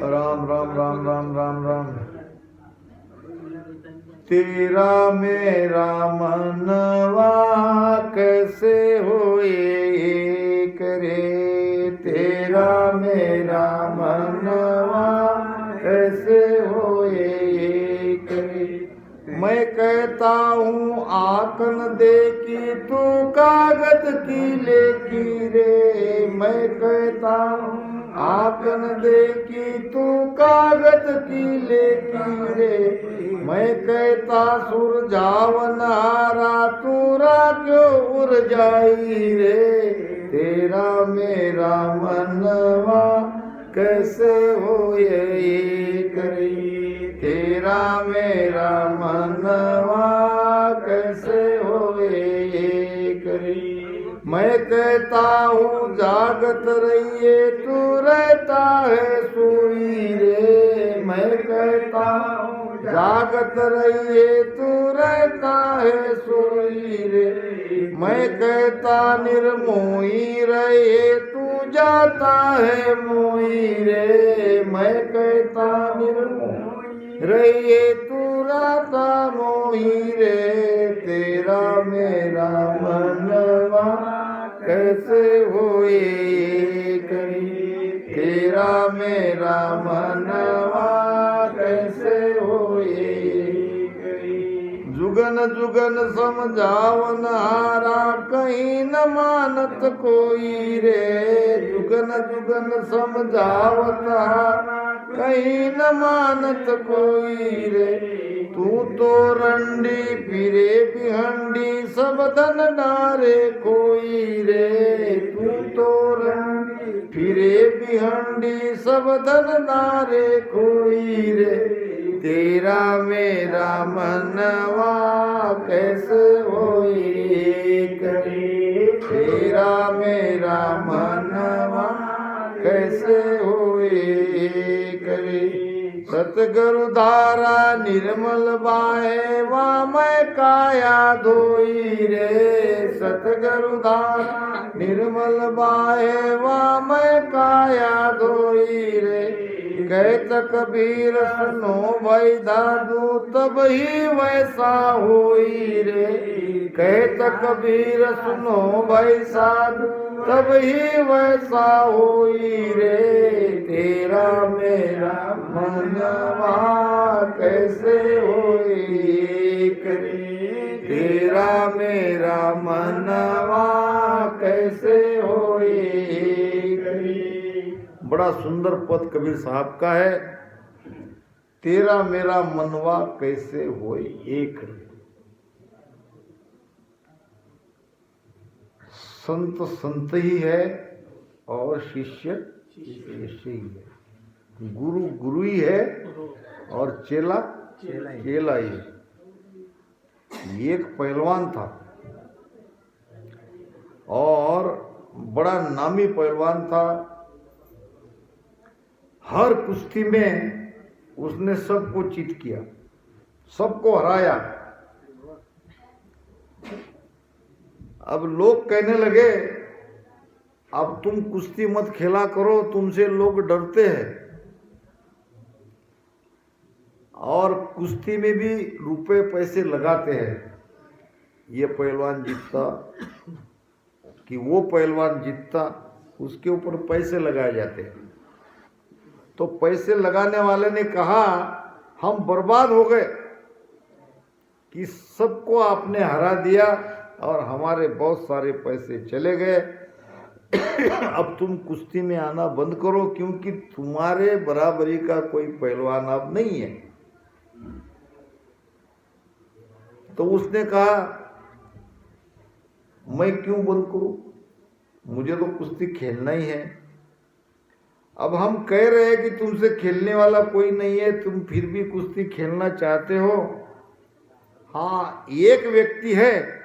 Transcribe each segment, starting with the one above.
राम राम राम राम राम राम। तेरा मेरा मनवा कैसे होए एक रे, तेरा मेरा मनवा कैसे होए एक रे। मैं कहता हूँ आकन दे की तू कागज की लेकी रे, मैं कहता हूँ आकन दे की तू कागज की लेकी रे। मैं कहता सुरजावन हारा तूरा क्यों उड़ जाई रे, तेरा मेरा मनवा कैसे होए एक रे, तेरा मेरा मनवा कैसे होए एक रे। मैं कहता हूँ जागत रहिए तू रहता है सोई रे, मैं कहता हूँ जागत रहिए तू रहता है सोई रे। मैं कहता निर्मोही रहे तू जाता है मोई रे, मैं कहता निर्मोही रहिए तू रहता मोही रे, तेरा मेरा मनवा कैसे होए एक रे, तेरा मेरा मनवा कैसे होए एक रे। जुगन जुगन समझावन हारा कहीं न मानत कोई रे, जुगन जुगन समझावत हारा कहीं न मानत कोई रे। तू तो रंडी फिरे बिहंडी सब धन डारे कोई रे, तू तो रंडी फिरे बिहंडी सब धन डारे कोई रे, तेरा मेरा मनवा कैसे होए एक रे, तेरा मेरा मनवा कैसे होए एक रे। सतगुरु धारा निर्मल बाहे वा मैं काया धोई रे, सतगुरु धारा निर्मल बाहे वा मैं काया धोई रे। कहत कबीर सुनो भाई दादू तब ही वैसा होई रे, कहत कबीर सुनो भाई साधु तब ही वैसा होई रे, तेरा मेरा मनवा कैसे होए एक रे, तेरा मेरा मनवा कैसे होए एक रे। बड़ा सुंदर पद कबीर साहब का है, तेरा मेरा मनवा कैसे होए एक रे। संत संत ही है और शिष्य शिष्य ही है, गुरु गुरु ही है और चेला चेला ही है। एक पहलवान था और बड़ा नामी पहलवान था, हर कुश्ती में उसने सबको चीत किया, सबको हराया। अब लोग कहने लगे अब तुम कुश्ती मत खेला करो, तुमसे लोग डरते हैं और कुश्ती में भी रुपए पैसे लगाते हैं। ये पहलवान जीतता कि वो पहलवान जीतता, उसके ऊपर पैसे लगाए जाते हैं। तो पैसे लगाने वाले ने कहा हम बर्बाद हो गए कि सबको आपने हरा दिया और हमारे बहुत सारे पैसे चले गए। अब तुम कुश्ती में आना बंद करो क्योंकि तुम्हारे बराबरी का कोई पहलवान अब नहीं है। तो उसने कहा मैं क्यों बंद करूं, मुझे तो कुश्ती खेलना ही है। अब हम कह रहे हैं कि तुमसे खेलने वाला कोई नहीं है, तुम फिर भी कुश्ती खेलना चाहते हो। हाँ, एक व्यक्ति है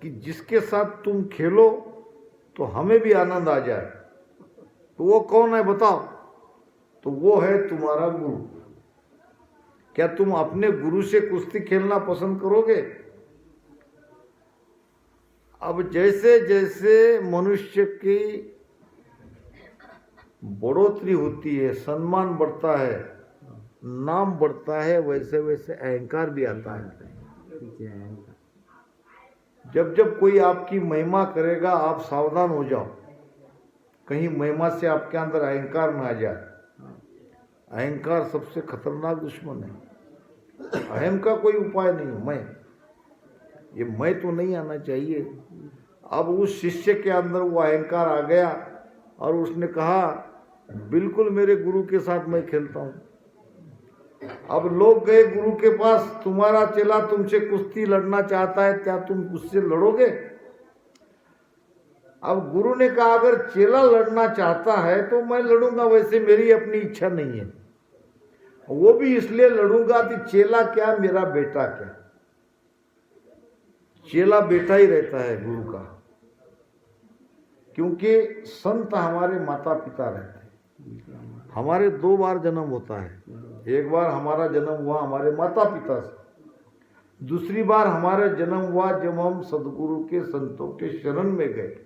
कि जिसके साथ तुम खेलो तो हमें भी आनंद आ जाए। तो वो कौन है बताओ? तो वो है तुम्हारा गुरु। क्या तुम अपने गुरु से कुश्ती खेलना पसंद करोगे? अब जैसे जैसे मनुष्य की बढ़ोतरी होती है, सम्मान बढ़ता है, नाम बढ़ता है, वैसे वैसे अहंकार भी आता है। जब जब कोई आपकी महिमा करेगा आप सावधान हो जाओ, कहीं महिमा से आपके अंदर अहंकार न आ जाए। अहंकार सबसे खतरनाक दुश्मन है। अहम का कोई उपाय नहीं है। मैं तो नहीं आना चाहिए। अब उस शिष्य के अंदर वो अहंकार आ गया और उसने कहा बिल्कुल मेरे गुरु के साथ मैं खेलता हूं। अब लोग गए गुरु के पास, तुम्हारा चेला तुमसे कुश्ती लड़ना चाहता है, क्या तुम उससे लड़ोगे? अब गुरु ने कहा अगर चेला लड़ना चाहता है तो मैं लड़ूंगा, वैसे मेरी अपनी इच्छा नहीं है। वो भी इसलिए लड़ूंगा कि चेला क्या मेरा बेटा क्या। चेला बेटा ही रहता है गुरु का, क्योंकि संत हमारे माता पिता रहते हैं। हमारे 2 बार जन्म होता है। एक बार हमारा जन्म हुआ हमारे माता पिता से, दूसरी बार हमारा जन्म हुआ जब हम सदगुरु के संतों के शरण में गए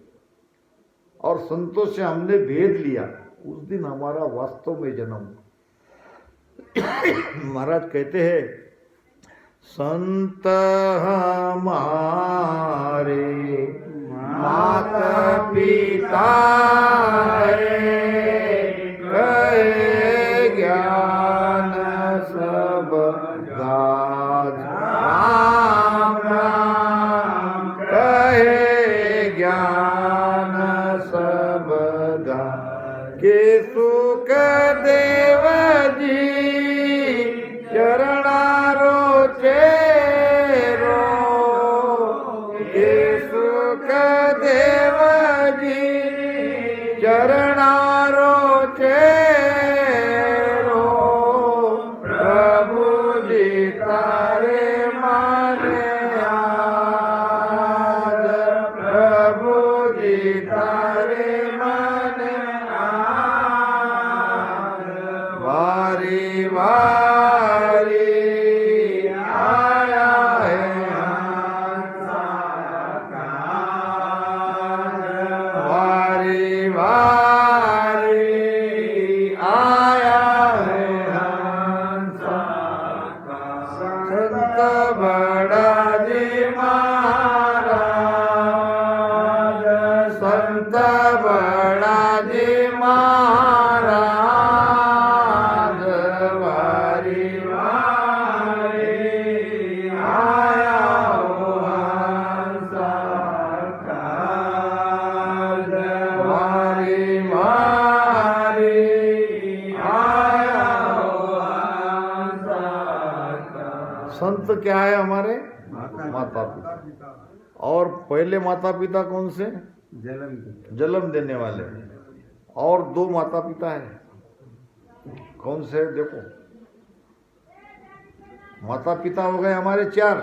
और संतों से हमने भेद लिया, उस दिन हमारा वास्तव में जन्म हुआ। महाराज कहते हैं संत हमारे माता पिता कहे ज्ञान सब गाज राम राम, कहे ज्ञान सब गाज के सुख देव जी चरणारो चेरो, के सुख देव जी चरणारो चेरो, प्रभु जी तारे माने आज, प्रभु जी तारे माने आज, वारी वारी आया है हंसा काज, वारी वारी आया है हंसा काज। संत बड़ा जी महाराज, संत बड़ा जी महाराज, वारी वारी आया हो हंसा काज, वारी वारी आया हो हंसा काज। संत क्या है हमारे माता पिता। और पहले माता पिता कौन से? जन्म देने वाले। और 2 माता पिता है, कौन से? देखो माता पिता हो गए हमारे 4,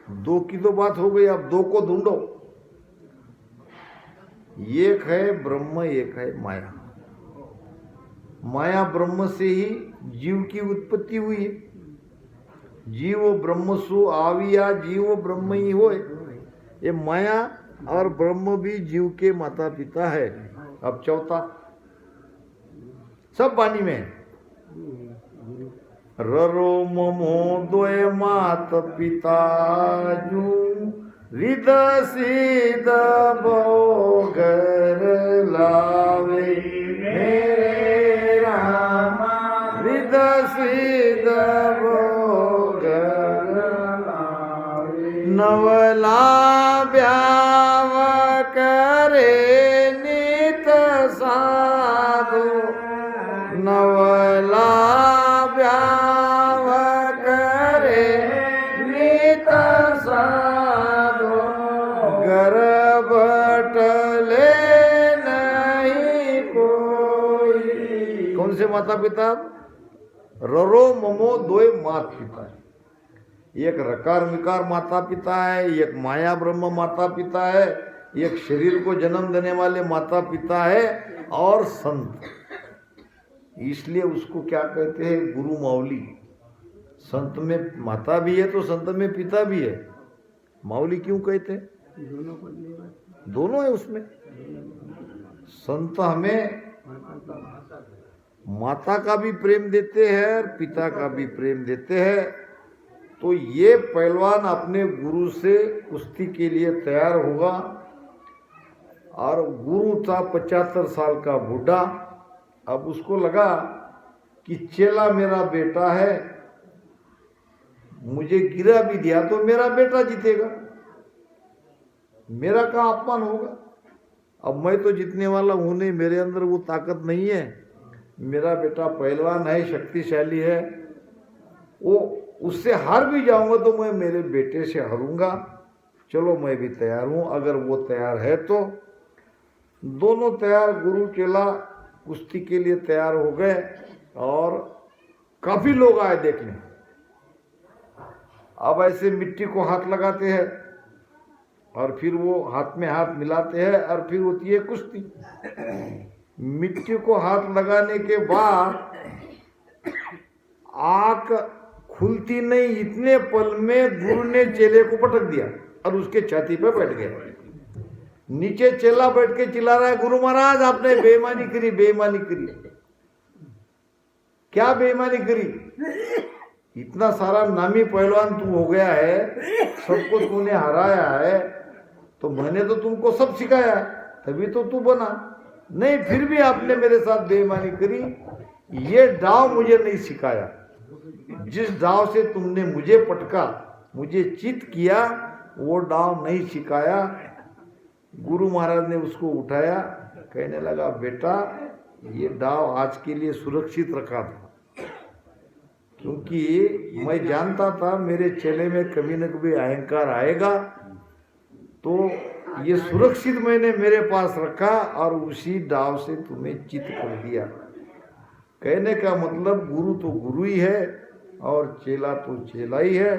2 की तो बात हो गई, अब 2 को ढूंढो। एक है ब्रह्म, एक है माया। माया ब्रह्म से ही जीव की उत्पत्ति हुई है। जीव ब्रह्मसु आविया, जीव ब्रह्म ही होए। ये माया और ब्रह्म भी जीव के माता पिता है। अब चौथा सब वाणी में है। ररो ममो दोय मात पिता जू, रिद सीध भोगर लावे मेरे रामा, रिद सीध भोगर लावे। नवला ब्याव करे नित साधु, नवला ब्याव करे नित साधु, गर्भ टले नहीं कोई। कौन से माता पिता? ररो ममो दोय मात पिता है। एक रकार विकार माता पिता है, एक माया ब्रह्म माता पिता है, एक शरीर को जन्म देने वाले माता पिता है, और संत। इसलिए उसको क्या कहते हैं? गुरु माउली। संत में माता भी है तो संत में पिता भी है। माउली क्यों कहते हैं? दोनों है उसमें। संत हमें माता का भी प्रेम देते हैं और पिता का भी प्रेम देते हैं। तो ये पहलवान अपने गुरु से कुश्ती के लिए तैयार होगा और गुरु था 75 साल का बूढ़ा। अब उसको लगा कि चेला मेरा बेटा है, मुझे गिरा भी दिया तो मेरा बेटा जीतेगा, मेरा क्या अपमान होगा। अब मैं तो जीतने वाला हूं नहीं, मेरे अंदर वो ताकत नहीं है। मेरा बेटा पहलवान है, शक्तिशाली है, वो उससे हार भी जाऊंगा तो मैं मेरे बेटे से हारूंगा। चलो मैं भी तैयार हूं, अगर वो तैयार है तो। दोनों तैयार, गुरु चेला कुश्ती के लिए तैयार हो गए और काफी लोग आए देखने। अब ऐसे मिट्टी को हाथ लगाते हैं और फिर वो हाथ में हाथ मिलाते हैं और फिर होती है कुश्ती। मिट्टी को हाथ लगाने के बाद आंख खुलती नहीं, इतने पल में गुरु ने चेले को पटक दिया और उसके छाती पे बैठ गया। नीचे चेला बैठ के चिल्ला रहा है, गुरु महाराज आपने बेईमानी करी, बेईमानी करी। क्या बेईमानी करी? इतना सारा नामी पहलवान तू हो गया है, सबको तूने हराया है, तो मैंने तो तुमको सब सिखाया, तभी तो तू बना। नहीं, फिर भी आपने मेरे साथ बेईमानी करी। ये दाव मुझे नहीं सिखाया, जिस दाव से तुमने मुझे पटका, मुझे चित किया, वो दाव नहीं सिखाया। गुरु महाराज ने उसको उठाया, कहने लगा बेटा ये दाव आज के लिए सुरक्षित रखा था, क्योंकि मैं जानता था मेरे चेले में कभी न कभी अहंकार आएगा, तो ये सुरक्षित मैंने मेरे पास रखा और उसी दाव से तुम्हें चित कर दिया। कहने का मतलब गुरु तो गुरु ही है और चेला तो चेला ही है।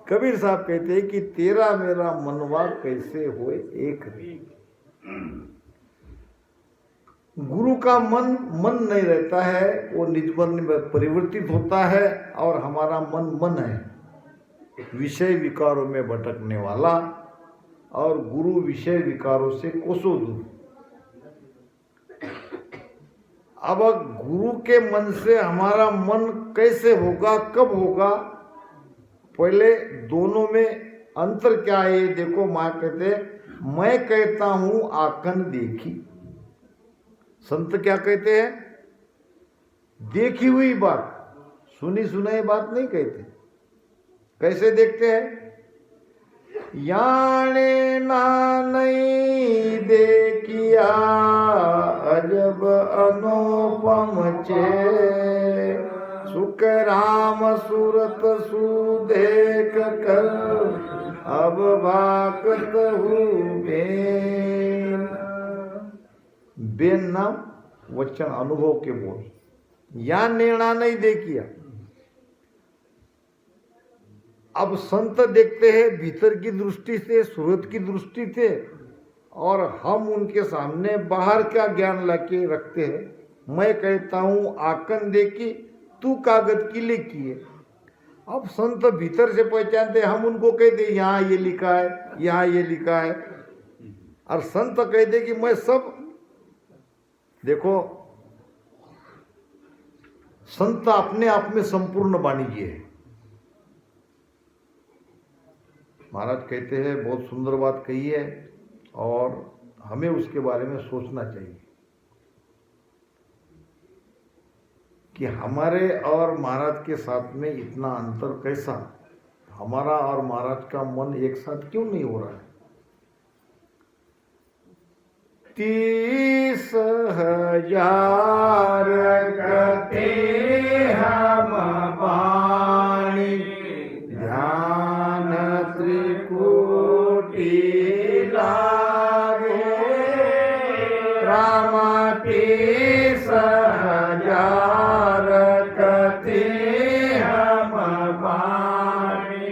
कबीर साहब कहते हैं कि तेरा मेरा मनवा कैसे होए एक रे। गुरु का मन नहीं रहता है, वो निजमन में परिवर्तित होता है, और हमारा मन है विषय विकारों में भटकने वाला, और गुरु विषय विकारों से कोसों दूर। अब गुरु के मन से हमारा मन कैसे होगा, कब होगा? पहले दोनों में अंतर क्या है देखो। माँ कहते मैं कहता हूं आकन देखी, संत क्या कहते हैं? देखी हुई बात, सुनी सुनाई बात नहीं कहते। कैसे देखते हैं? याने ना नहीं देखिया अजब अनुपम चे, सुख राम सूरत सुदेख कर अब भाकत हूँ बेन। बेन नाम वचन अनुभव के बोल। या निर्णय नहीं देखिया। अब संत देखते हैं भीतर की दृष्टि से, सूरत की दृष्टि से, और हम उनके सामने बाहर का ज्ञान लाके रखते हैं। मैं कहता हूं आकन देखी, तू कागज की लिखी है। अब संत भीतर से पहचानते, हम उनको कहते यहाँ ये लिखा है, यहाँ ये लिखा है, और संत कहते कि मैं सब। देखो संत अपने आप में संपूर्ण वाणिज्य है। महाराज कहते हैं, बहुत सुंदर बात कही है और हमें उसके बारे में सोचना चाहिए कि हमारे और महाराज के साथ में इतना अंतर कैसा? हमारा और महाराज का मन एक साथ क्यों नहीं हो रहा है? 30,000 कते हम पानी, ध्यान त्रिकुटी लागे, राम 30,000 कते हम पानी,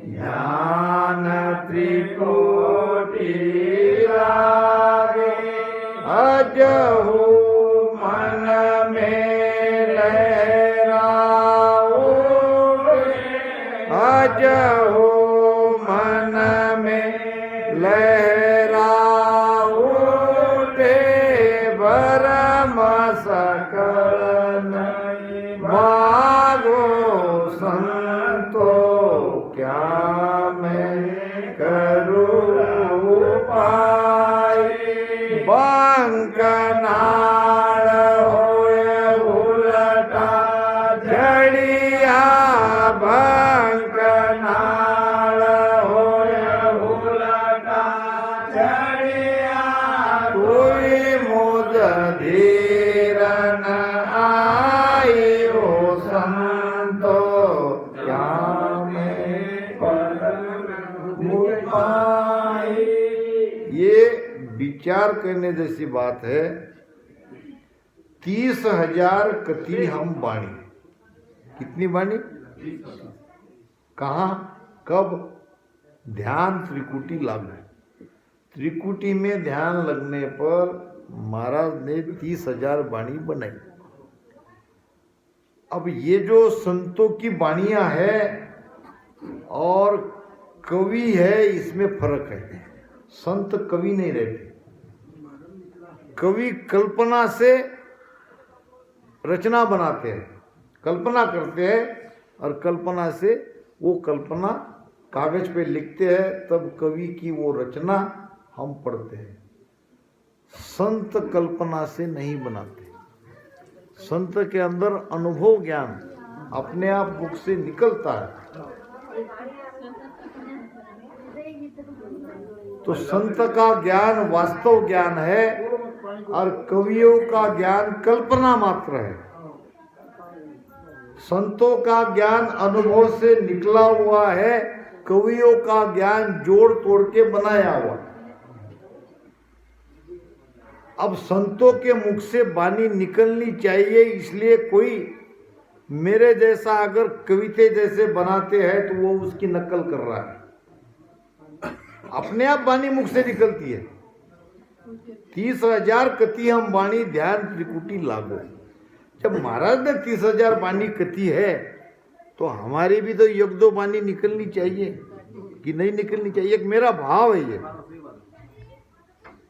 ध्यान त्रिकुटी लागे, अजहु मन में लहराओ, अजहु मन में लहराओ, भर सकल नहीं मांगो संतो, क्या मैं करूं उपाय। बंकनाल होए उलटा जड़िया, बंकनाल होए उलटा जड़िया, कोई मुझ धीर न आई हो संतो, क्या मैं करूं उपाय। ये विचार करने जैसी बात है। 30,000 कथी हम बाणी। कितनी बाणी? कहाँ, कब? ध्यान त्रिकुटी लागू। त्रिकुटी में ध्यान लगने पर महाराज ने 30,000 बाणी बनाई। अब ये जो संतों की बाणियां है और कवि है, इसमें फर्क है। संत कवि नहीं रहते। कवि कल्पना से रचना बनाते हैं, कल्पना करते हैं और कल्पना से वो कल्पना कागज पे लिखते हैं, तब कवि की वो रचना हम पढ़ते हैं। संत कल्पना से नहीं बनाते। संत के अंदर अनुभव ज्ञान अपने आप मुख से निकलता है। तो संत का ज्ञान वास्तव ज्ञान है और कवियों का ज्ञान कल्पना मात्र है। संतों का ज्ञान अनुभव से निकला हुआ है, कवियों का ज्ञान जोड़ तोड़ के बनाया हुआ। अब संतों के मुख से वाणी निकलनी चाहिए, इसलिए कोई मेरे जैसा अगर कविते जैसे बनाते हैं तो वो उसकी नकल कर रहा है। अपने आप वाणी मुख से निकलती है। 30,000 कथी हम वाणी ध्यान त्रिकुटी लागो। जब महाराज ने 30,000 वाणी कथी है तो हमारी भी तो एक दो वाणी निकलनी चाहिए कि नहीं निकलनी चाहिए। एक मेरा भाव है। ये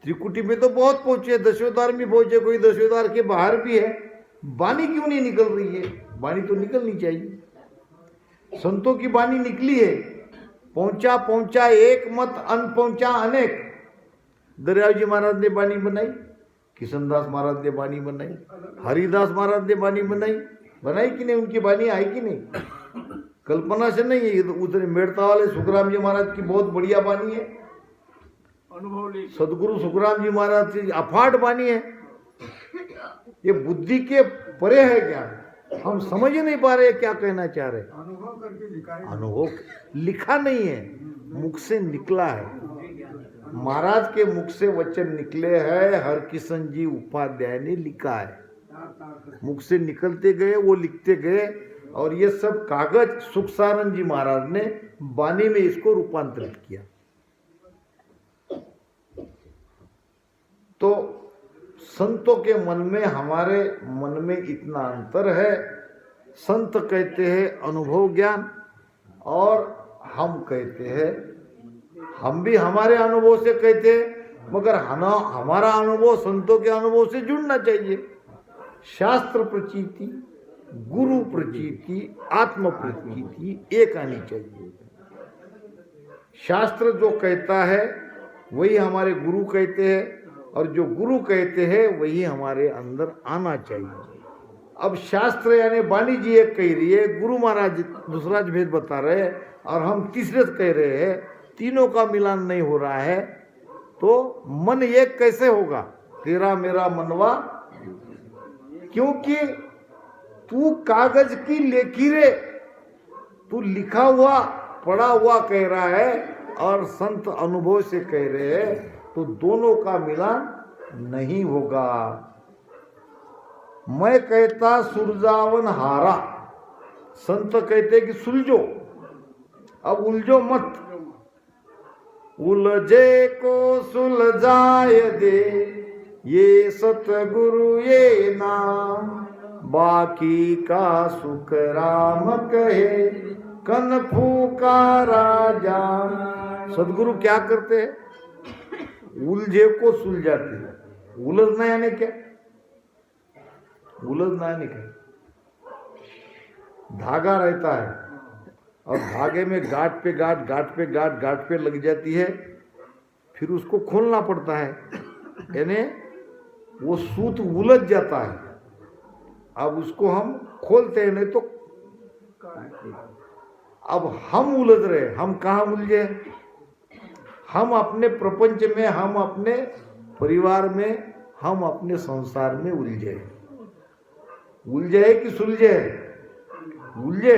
त्रिकुटी में तो बहुत पहुंचे, दशोद्वार में पहुंचे, कोई दशोद्वार के बाहर भी है, वाणी क्यों नहीं निकल रही है? वाणी तो निकलनी चाहिए। संतों की वाणी निकली है। पहुंचा पहुंचा एक मत, अन पहुंचा अनेक। दरियाव जी महाराज ने वाणी बनाई, किशनदास महाराज ने वाणी बनाई, हरिदास महाराज ने वाणी बनाई। बनाई कि नहीं? उनकी वाणी आई कि नहीं? कल्पना से नहीं है। उधर मेड़ता वाले सुखराम जी महाराज की बहुत बढ़िया वाणी है। सदगुरु सुखराम जी महाराज की अफाट वाणी है। ये बुद्धि के परे है ज्ञान। हम समझ ही नहीं पा रहे क्या कहना चाह रहे। अनुभव करके लिखा है। अनुभव लिखा नहीं है, मुख से निकला है। महाराज के मुख से वचन निकले हैं। हरकिशन जी उपाध्याय ने लिखा है। मुख से निकलते गए, वो लिखते गए और ये सब कागज सुखसानंद जी महाराज ने वाणी में इसको रूपांतरित किया। तो संतों के मन में हमारे मन में इतना अंतर है। संत कहते हैं अनुभव ज्ञान और हम कहते हैं, हम भी हमारे अनुभव से कहते हैं, मगर हमारा अनुभव संतों के अनुभव से जुड़ना चाहिए। शास्त्र प्रचीति, गुरु प्रचीति, आत्म प्रचीति एक आनी चाहिए। शास्त्र जो कहता है वही हमारे गुरु कहते हैं और जो गुरु कहते हैं वही हमारे अंदर आना चाहिए। अब शास्त्र यानी वाणी जी एक कह रही है, गुरु महाराज दूसरा भेद बता रहे हैं और हम तीसरे कह रहे हैं। तीनों का मिलान नहीं हो रहा है तो मन एक कैसे होगा? तेरा मेरा मनवा, क्योंकि तू कागज की लेकीरे, तू लिखा हुआ पढ़ा हुआ कह रहा है और संत अनुभव से कह रहे हैं, तो दोनों का मिलान नहीं होगा। मैं कहता सुलझावन हारा, संत कहते कि सुलझो। अब उलझो मत। उलझे को सुलझाए दे, ये सतगुरु ये नाम, बाकी का सुख राम कहे, कन फूकारा जान। सदगुरु क्या करते हैं? उलझे को सुलझाते हैं। उलझना यानी क्या? उलझना नहीं क्या, धागा रहता है और धागे में गांठ पे गांठ, गांठ पे गांठ, गांठ पे लग जाती है, फिर उसको खोलना पड़ता है, यानी वो सूत उलझ जाता है। अब उसको हम खोलते हैं, नहीं तो अब हम उलझ रहे, हम कहाँ उलझे, हम अपने प्रपंच में, हम अपने परिवार में, हम अपने संसार में उलझे। उलझे कि सुलझे? उलझे।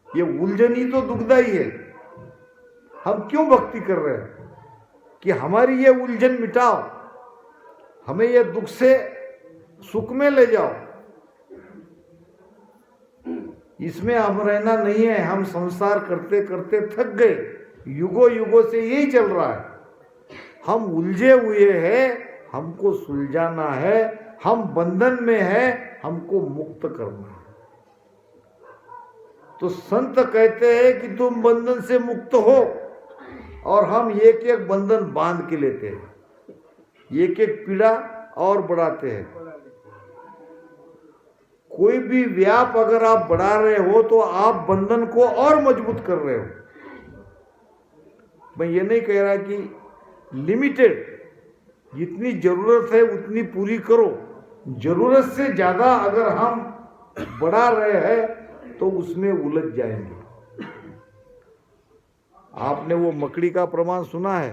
ये उलझन ही तो दुखदाई है। हम क्यों भक्ति कर रहे हैं कि हमारी ये उलझन मिटाओ, हमें ये दुख से सुख में ले जाओ। इसमें हम रहना नहीं है। हम संसार करते करते थक गए, युगों युगों से यही चल रहा है। हम उलझे हुए हैं, हमको सुलझाना है। हम बंधन में हैं, हमको मुक्त करना है। तो संत कहते हैं कि तुम बंधन से मुक्त हो, और हम एक एक बंधन बांध के लेते हैं, एक एक पीड़ा और बढ़ाते हैं। कोई भी व्याप अगर आप बढ़ा रहे हो तो आप बंधन को और मजबूत कर रहे हो। मैं ये नहीं कह रहा कि लिमिटेड, जितनी जरूरत है उतनी पूरी करो। जरूरत से ज्यादा अगर हम बढ़ा रहे हैं तो उसमें उलझ जाएंगे। आपने वो मकड़ी का प्रमाण सुना है?